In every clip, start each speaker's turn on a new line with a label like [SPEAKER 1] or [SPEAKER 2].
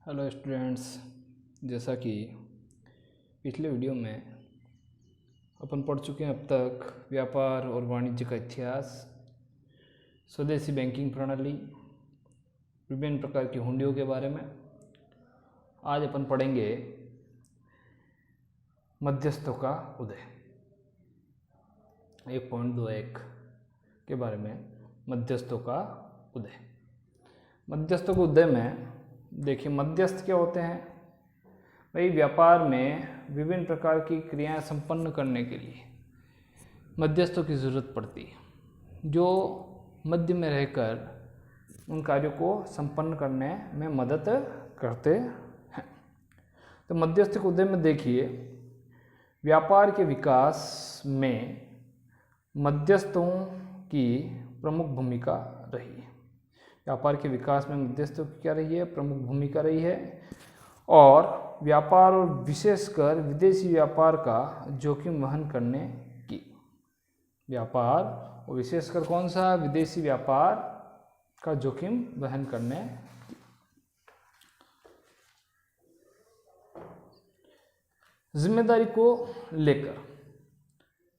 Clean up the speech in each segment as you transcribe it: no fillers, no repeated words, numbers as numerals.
[SPEAKER 1] Hello students, जैसा कि पिछले वीडियो में अपन पढ़ चुके हैं अब तक व्यापार और वाणिज्य का इतिहास, स्वदेशी बैंकिंग प्रणाली, विभिन्न प्रकार की हुंडियों के बारे में। आज अपन पढ़ेंगे मध्यस्थों का उदय 1.21 के बारे में। मध्यस्थों का उदय। मध्यस्थों के उदय में देखिए, मध्यस्थ क्या होते हैं भाई। व्यापार में विभिन्न प्रकार की क्रियाएं संपन्न करने के लिए मध्यस्थों की ज़रूरत पड़ती है, जो मध्य में रहकर उन कार्यों को संपन्न करने में मदद करते हैं। तो मध्यस्थ के उदय में देखिए, व्यापार के विकास में मध्यस्थों की प्रमुख भूमिका रही है। व्यापार के विकास में मध्यस्थों की क्या रही है? प्रमुख भूमिका रही है। और व्यापार और विशेषकर विदेशी व्यापार का जोखिम वहन करने की, व्यापार और विशेषकर कौन सा? विदेशी व्यापार का जोखिम वहन करने की। जिम्मेदारी को लेकर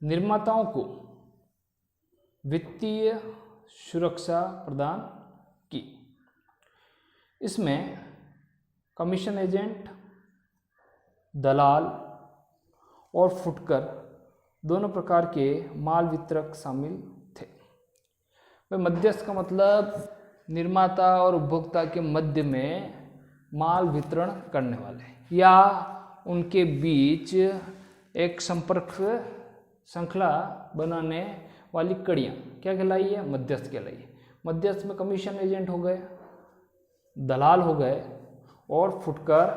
[SPEAKER 1] निर्माताओं को वित्तीय सुरक्षा प्रदान की। इसमें कमीशन एजेंट, दलाल और फुटकर दोनों प्रकार के माल वितरक शामिल थे। वह मध्यस्थ का मतलब निर्माता और उपभोक्ता के मध्य में माल वितरण करने वाले या उनके बीच एक संपर्क श्रृंखला बनाने वाली कड़ियाँ क्या कहलाई है? मध्यस्थ कहलाई है। मध्यस्थ में कमीशन एजेंट हो गए, दलाल हो गए और फुटकर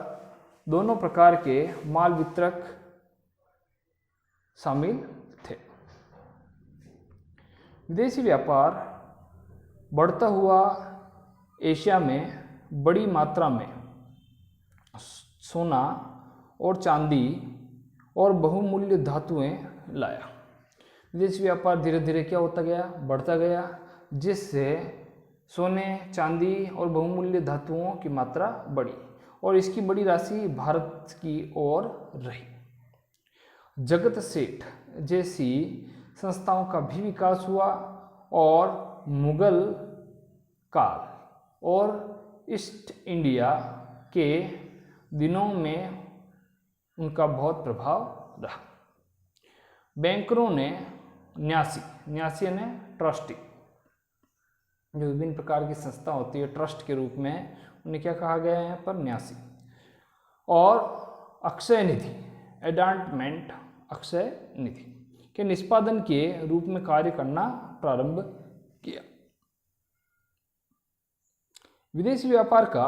[SPEAKER 1] दोनों प्रकार के माल वितरक शामिल थे। विदेशी व्यापार बढ़ता हुआ एशिया में बड़ी मात्रा में सोना और चांदी और बहुमूल्य धातुएं लाया। विदेशी व्यापार धीरे धीरे क्या होता गया? बढ़ता गया, जिससे सोने, चांदी और बहुमूल्य धातुओं की मात्रा बढ़ी और इसकी बड़ी राशि भारत की ओर रही। जगत सेठ जैसी संस्थाओं का भी विकास हुआ और मुगल काल और ईस्ट इंडिया के दिनों में उनका बहुत प्रभाव रहा। बैंकरों ने न्यासी यानी ट्रस्टी, जो विभिन्न प्रकार की संस्था होती है ट्रस्ट के रूप में, उन्हें क्या कहा गया है? पर न्यासी। और अक्षय निधि, एडांटमेंट अक्षय निधि के निष्पादन के रूप में कार्य करना प्रारंभ किया। विदेशी व्यापार का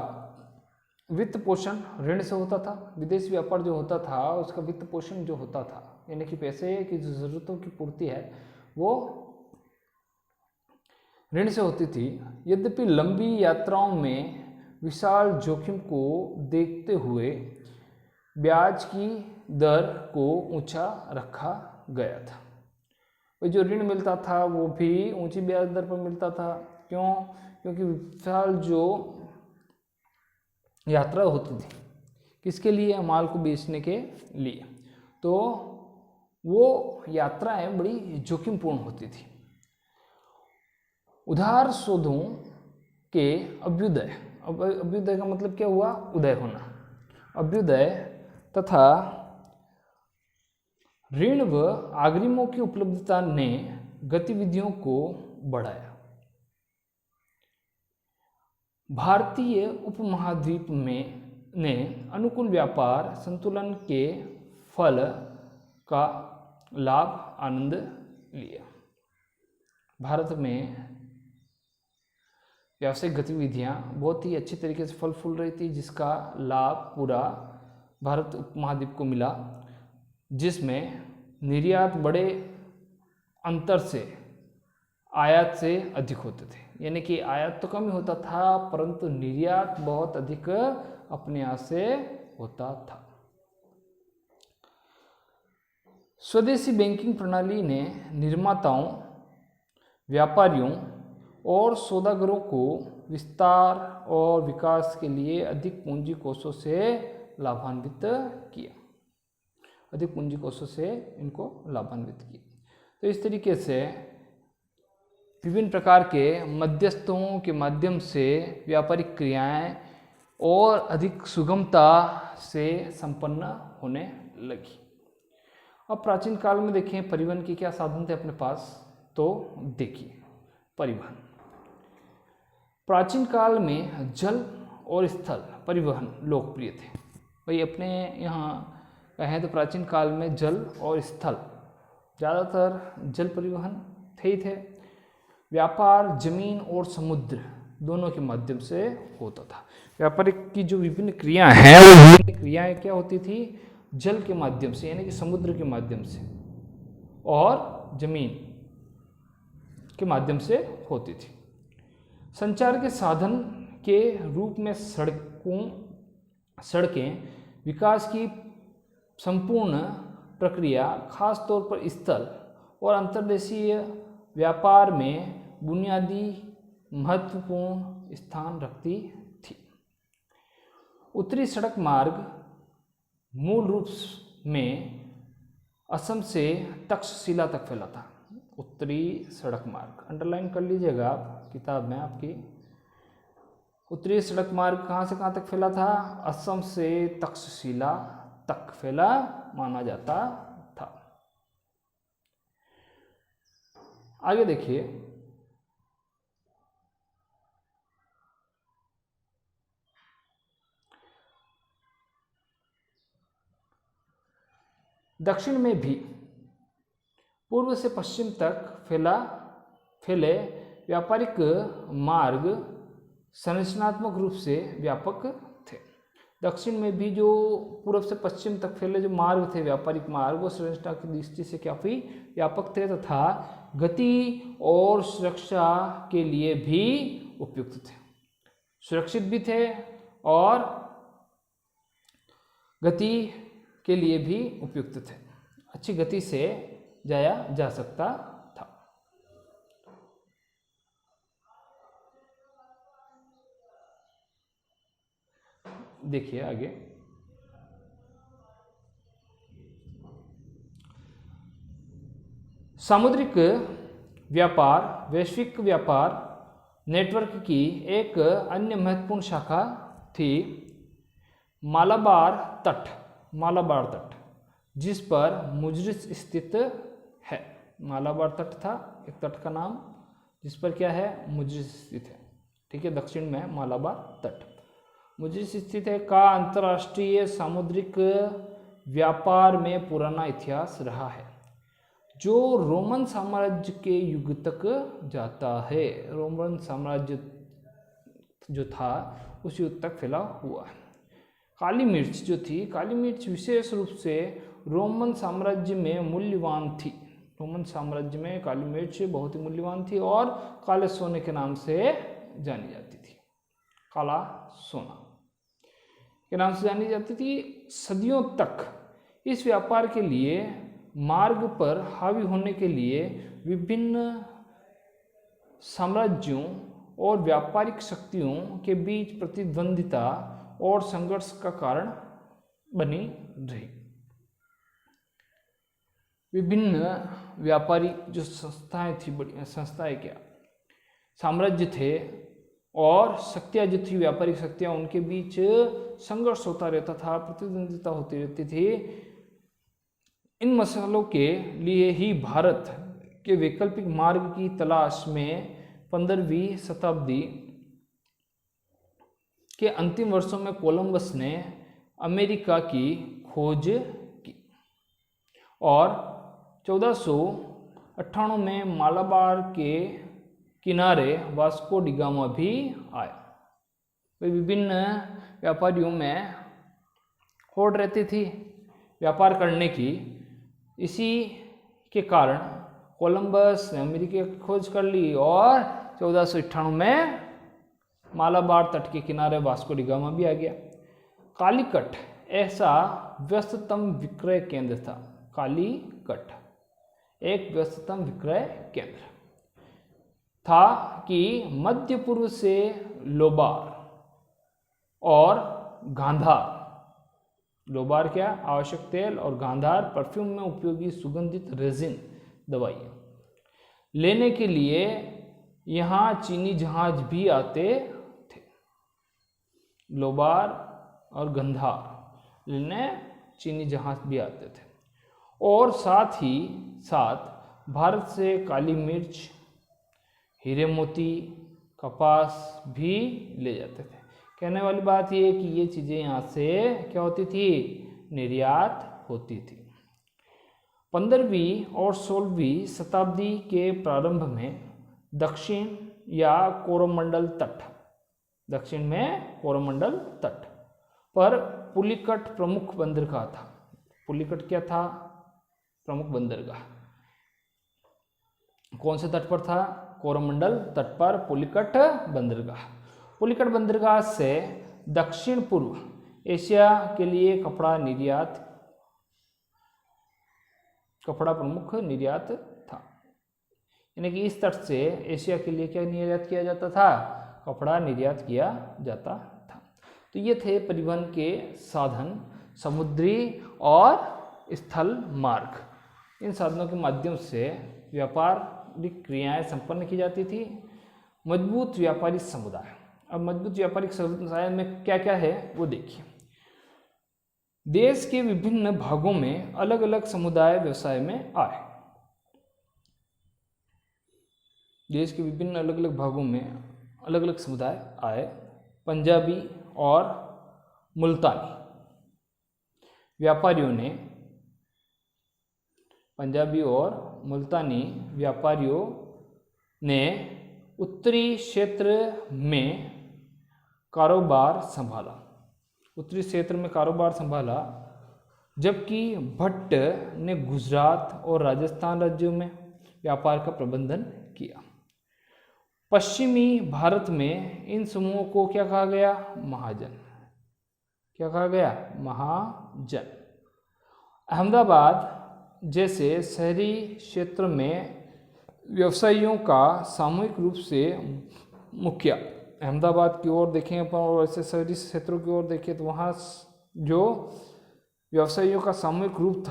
[SPEAKER 1] वित्त पोषण ऋण से होता था। विदेशी व्यापार जो होता था उसका वित्त पोषण जो होता था, यानी कि पैसे की जो जरूरतों की पूर्ति है वो ऋण से होती थी। यद्यपि लंबी यात्राओं में विशाल जोखिम को देखते हुए ब्याज की दर को ऊंचा रखा गया था। और जो ऋण मिलता था वो भी ऊंची ब्याज दर पर मिलता था। क्यों? क्योंकि विशाल जो यात्रा होती थी, किसके लिए? माल को बेचने के लिए। तो वो यात्राएं बड़ी जोखिमपूर्ण होती थी। उधार शोधों के अभ्युदय, अभ्युदय का मतलब क्या हुआ? उदय होना। अभ्युदय तथा ऋण व अग्रिमों की उपलब्धता ने गतिविधियों को बढ़ाया। भारतीय उपमहाद्वीप में ने अनुकूल व्यापार संतुलन के फल का लाभ आनंद लिया। भारत में व्यावसायिक गतिविधियां बहुत ही अच्छी तरीके से फल फूल रही थी, जिसका लाभ पूरा भारत उपमहाद्वीप को मिला, जिसमें निर्यात बड़े अंतर से आयात से अधिक होते थे। यानी कि आयात तो कम ही होता था, परंतु निर्यात बहुत अधिक अपने यहाँ से होता था। स्वदेशी बैंकिंग प्रणाली ने निर्माताओं, व्यापारियों और सौदागरों को विस्तार और विकास के लिए अधिक पूंजी कोषों से लाभान्वित किया, अधिक पूंजी कोषों से इनको लाभान्वित किया। तो इस तरीके से विभिन्न प्रकार के मध्यस्थों के माध्यम से व्यापारिक क्रियाएं और अधिक सुगमता से संपन्न होने लगी। अब प्राचीन काल में देखें परिवहन के क्या साधन थे अपने पास, तो देखिए परिवहन। प्राचीन काल में जल और स्थल परिवहन लोकप्रिय थे। भाई अपने यहाँ कहें तो प्राचीन काल में जल और स्थल, ज़्यादातर जल परिवहन थे ही थे। व्यापार जमीन और समुद्र दोनों के माध्यम से होता था। व्यापारिक की जो विभिन्न क्रियाएं हैं वो विभिन्न क्रियाएं क्या होती थी, जल के माध्यम से यानी कि समुद्र के माध्यम से और जमीन के माध्यम से होती थी। संचार के साधन के रूप में सड़कें विकास की संपूर्ण प्रक्रिया खास तौर पर स्थल और अंतर्देशीय व्यापार में बुनियादी महत्वपूर्ण स्थान रखती थी। उत्तरी सड़क मार्ग मूल रूप में असम से तक्षशिला तक फैला था। उत्तरी सड़क मार्ग अंडरलाइन कर लीजिएगा आप किताब में आपकी। उत्तरी सड़क मार्ग कहाँ से कहाँ तक फैला था, असम से तक्षशिला तक फैला माना जाता था। आगे देखिए दक्षिण में भी पूर्व से पश्चिम तक फैले व्यापारिक मार्ग संरचनात्मक रूप से व्यापक थे। दक्षिण में भी जो पूर्व से पश्चिम तक फैले जो मार्ग थे व्यापारिक मार्ग, वो संरचना की दृष्टि से काफी व्यापक थे तथा गति और सुरक्षा के लिए भी उपयुक्त थे। सुरक्षित भी थे और गति के लिए भी उपयुक्त थे। अच्छी गति से जाया जा सकता था। देखिए आगे सामुद्रिक व्यापार वैश्विक व्यापार नेटवर्क की एक अन्य महत्वपूर्ण शाखा थी। मालाबार तट जिस पर मुजरिस स्थित है। मालाबार तट था एक तट का नाम जिस पर क्या है, मुजरिस स्थित है। ठीक है, दक्षिण में मालाबार तट मुजरिस स्थित है का अंतर्राष्ट्रीय सामुद्रिक व्यापार में पुराना इतिहास रहा है जो रोमन साम्राज्य के युग तक जाता है। रोमन साम्राज्य जो था उस युग तक फैला हुआ है। काली मिर्च जो थी, काली मिर्च विशेष रूप से रोमन साम्राज्य में मूल्यवान थी। रोमन साम्राज्य में काली मिर्च बहुत ही मूल्यवान थी और काले सोने के नाम से जानी जाती थी। काला सोना के नाम से जानी जाती थी। सदियों तक इस व्यापार के लिए मार्ग पर हावी होने के लिए विभिन्न साम्राज्यों और व्यापारिक शक्तियों के बीच प्रतिद्वंदिता और संघर्ष का कारण बनी रही। विभिन्न व्यापारी जो संस्थाएं थी, बड़ी संस्थाएं क्या साम्राज्य थे और शक्तियां जो थी व्यापारिक शक्तियां, उनके बीच संघर्ष होता रहता था, प्रतिद्वंदिता होती रहती थी। इन मसलों के लिए ही भारत के वैकल्पिक मार्ग की तलाश में 15वीं शताब्दी के अंतिम वर्षों में कोलंबस ने अमेरिका की खोज की और 1498 में मालाबार के किनारे वास्को डी गामा भी आया। विभिन्न व्यापारियों में होड़ रहती थी व्यापार करने की। इसी के कारण कोलंबस ने अमेरिका की खोज कर ली और 1498 में मालाबार तट के किनारे वास्को डी गामा भी आ गया। कालीकट ऐसा व्यस्ततम विक्रय केंद्र था। कालीकट एक व्यस्ततम विक्रय केंद्र। था कि मध्य पूर्व से लोबार और गांधार, लोबार क्या, आवश्यक तेल, और गांधार परफ्यूम में उपयोगी सुगंधित रेजिन दवाइयाँ लेने के लिए यहाँ चीनी जहाज भी आते थे। लोबार और गंधार लेने चीनी जहाज भी आते थे, और साथ ही साथ भारत से काली मिर्च, हीरे मोती, कपास भी ले जाते थे। कहने वाली बात ये कि ये चीज़ें यहाँ से क्या होती थी, निर्यात होती थी। 15वीं और 16वीं शताब्दी के प्रारंभ में दक्षिण या कोरोमंडल तट, दक्षिण में कोरोमंडल तट पर पुलिकट प्रमुख बंदरगाह था। पुलिकट क्या था, प्रमुख बंदरगाह। कौन से तट पर था, कोरोमंडल तट पर पुलिकट बंदरगाह। पुलिकट बंदरगाह से दक्षिण पूर्व एशिया के लिए कपड़ा प्रमुख निर्यात था। यानी कि इस तट से एशिया के लिए क्या निर्यात किया जाता था, कपड़ा निर्यात किया जाता था। तो ये थे परिवहन के साधन, समुद्री और स्थल मार्ग। इन साधनों के माध्यम से व्यापारिक क्रियाएं संपन्न की जाती थी। मजबूत व्यापारिक समुदाय, अब मजबूत व्यापारिक समुदाय में क्या क्या है वो देखिए। देश के विभिन्न भागों में अलग अलग समुदाय व्यवसाय में आए। देश के विभिन्न अलग अलग भागों में अलग अलग समुदाय आए। पंजाबी और मुल्तानी व्यापारियों ने, पंजाबी और मुल्तानी व्यापारियों ने उत्तरी क्षेत्र में कारोबार संभाला, उत्तरी क्षेत्र में कारोबार संभाला, जबकि भट्ट ने गुजरात और राजस्थान राज्यों में व्यापार का प्रबंधन किया। पश्चिमी भारत में इन समूहों को क्या कहा गया, महाजन। क्या कहा गया, महाजन। अहमदाबाद जैसे शहरी क्षेत्र में व्यवसायियों का सामूहिक रूप से मुखिया, अहमदाबाद की ओर देखें अपन और ऐसे शहरी क्षेत्रों की ओर देखें तो वहाँ जो व्यवसायियों का सामूहिक रूप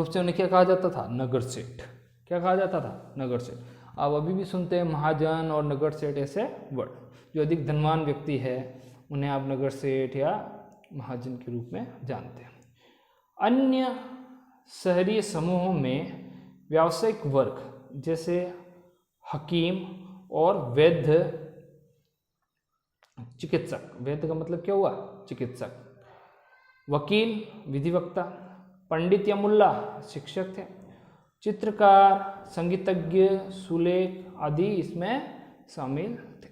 [SPEAKER 1] से उन्हें क्या कहा जाता था, नगर सेठ। क्या कहा जाता था, नगर सेठ। आप अभी भी सुनते हैं महाजन और नगर सेठ ऐसे वर्ड। जो अधिक धनवान व्यक्ति है उन्हें आप नगर सेठ या महाजन के रूप में जानते हैं। अन्य शहरी समूहों में व्यावसायिक वर्ग जैसे हकीम और वैद्य, चिकित्सक, वैद्य का मतलब क्या हुआ, चिकित्सक, वकील, विधिवक्ता, पंडित या मुल्ला, शिक्षक थे, चित्रकार, संगीतज्ञ, सुलेख आदि इसमें शामिल थे।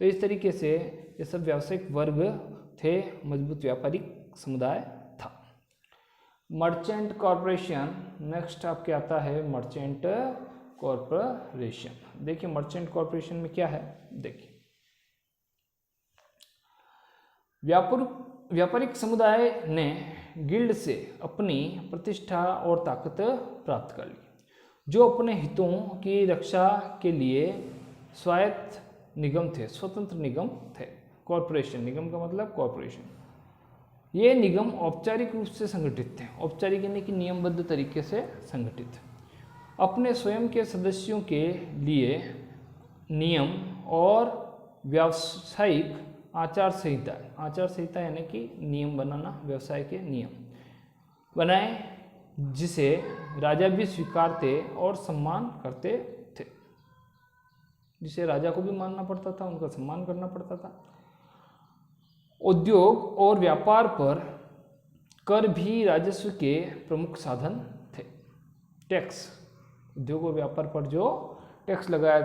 [SPEAKER 1] तो इस तरीके से ये सब व्यावसायिक वर्ग थे, मजबूत व्यापारिक समुदाय था। मर्चेंट कॉरपोरेशन, नेक्स्ट आपके आता है मर्चेंट कॉरपोरेशन। देखिए मर्चेंट कॉरपोरेशन में क्या है, देखिए व्यापारिक समुदाय ने गिल्ड से अपनी प्रतिष्ठा और ताकत प्राप्त कर ली, जो अपने हितों की रक्षा के लिए स्वायत्त निगम थे, स्वतंत्र निगम थे। कॉरपोरेशन, निगम का मतलब कॉरपोरेशन। ये निगम औपचारिक रूप से संगठित थे, औपचारिक यानी कि नियमबद्ध तरीके से संगठित थे। अपने स्वयं के सदस्यों के लिए नियम और व्यावसायिक आचार संहिता यानी कि नियम बनाना, व्यवसाय के नियम बनाए, जिसे राजा भी स्वीकारते और सम्मान करते थे। जिसे राजा को भी मानना पड़ता था, उनका सम्मान करना पड़ता था। उद्योग और व्यापार पर कर भी राजस्व के प्रमुख साधन थे। टैक्स, उद्योग और व्यापार पर जो टैक्स लगाया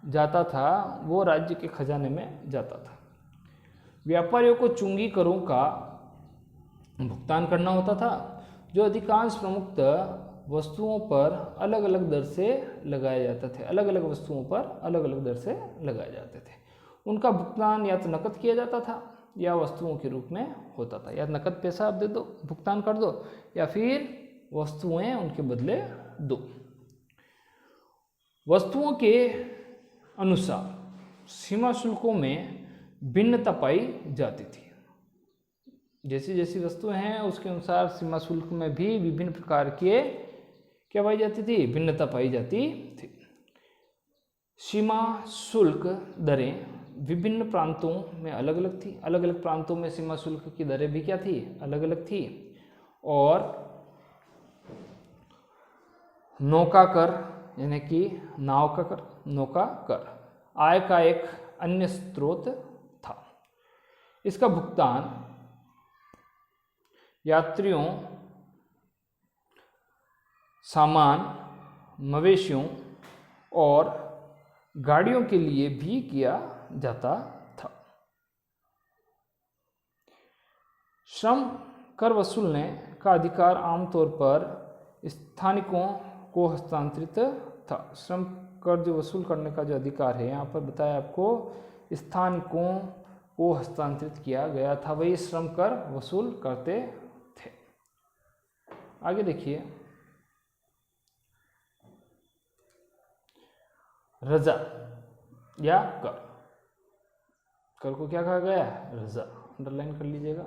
[SPEAKER 1] जाता था वो राज्य के खजाने में जाता था। व्यापारियों को चुंगी करों का भुगतान करना होता था, जो अधिकांश प्रमुख वस्तुओं पर अलग अलग दर से लगाए जाते थे। अलग अलग वस्तुओं पर अलग अलग दर से लगाए जाते थे। उनका भुगतान या तो नकद किया जाता था या वस्तुओं के रूप में होता था। या नकद पैसा आप दे दो, भुगतान कर दो, या फिर वस्तुएं उनके बदले दो। वस्तुओं के अनुसार सीमा शुल्कों में भिन्नता पाई जाती थी। जैसी जैसी वस्तुएं हैं उसके अनुसार सीमा शुल्क में भी विभिन्न प्रकार के क्या पाई जाती थी, भिन्नता पाई जाती थी। सीमा शुल्क दरें विभिन्न प्रांतों में अलग अलग थी। अलग अलग प्रांतों में सीमा शुल्क की दरें भी क्या थी, अलग अलग थी। और नौका कर यानी कि नाव का कर, नौका कर आय का एक अन्य स्रोत था। इसका भुगतान यात्रियों, सामान, मवेशियों और गाड़ियों के लिए भी किया जाता था। श्रम कर वसूलने का अधिकार आमतौर पर स्थानिकों को हस्तांतरित था। श्रम कर जो वसूल करने का जो अधिकार है, यहाँ पर बताया आपको स्थानिकों को हस्तांतरित किया गया था, वही श्रम कर वसूल करते थे। आगे देखिए, रजा या कर। कर को क्या कहा गया है, रजा, अंडरलाइन कर लीजिएगा।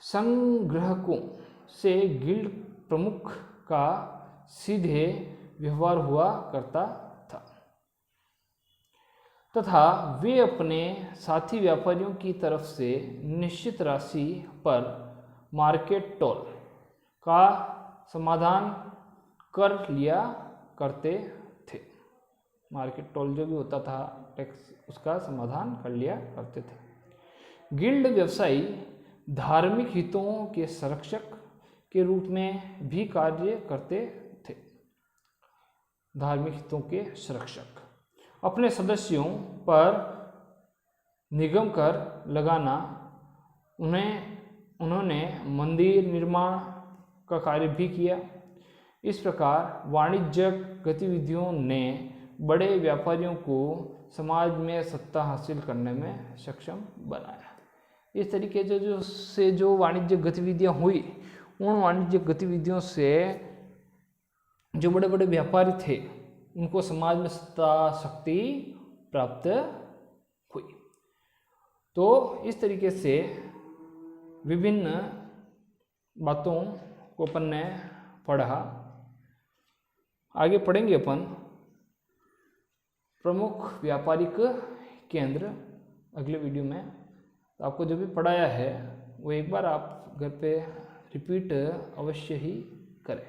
[SPEAKER 1] संग्राहकों से गिल्ड प्रमुख का सीधे व्यवहार हुआ करता था तथा वे अपने साथी व्यापारियों की तरफ से निश्चित राशि पर मार्केट टोल का समाधान कर लिया करते थे। मार्केट टोल जो भी होता था टैक्स, उसका समाधान कर लिया करते थे। गिल्ड व्यवसायी धार्मिक हितों के संरक्षक के रूप में भी कार्य करते थे। धार्मिक हितों के संरक्षक अपने सदस्यों पर निगम कर लगाना, उन्होंने मंदिर निर्माण का कार्य भी किया। इस प्रकार वाणिज्यिक गतिविधियों ने बड़े व्यापारियों को समाज में सत्ता हासिल करने में सक्षम बनाया। इस तरीके से जो वाणिज्यिक गतिविधियां हुई, उन वाणिज्यिक गतिविधियों से जो बड़े बड़े व्यापारी थे उनको समाज में सत्ता शक्ति प्राप्त हुई। तो इस तरीके से विभिन्न बातों को अपन ने पढ़ा। आगे पढ़ेंगे अपन प्रमुख व्यापारिक केंद्र अगले वीडियो में। तो आपको जो भी पढ़ाया है वो एक बार आप घर पे रिपीट अवश्य ही करें।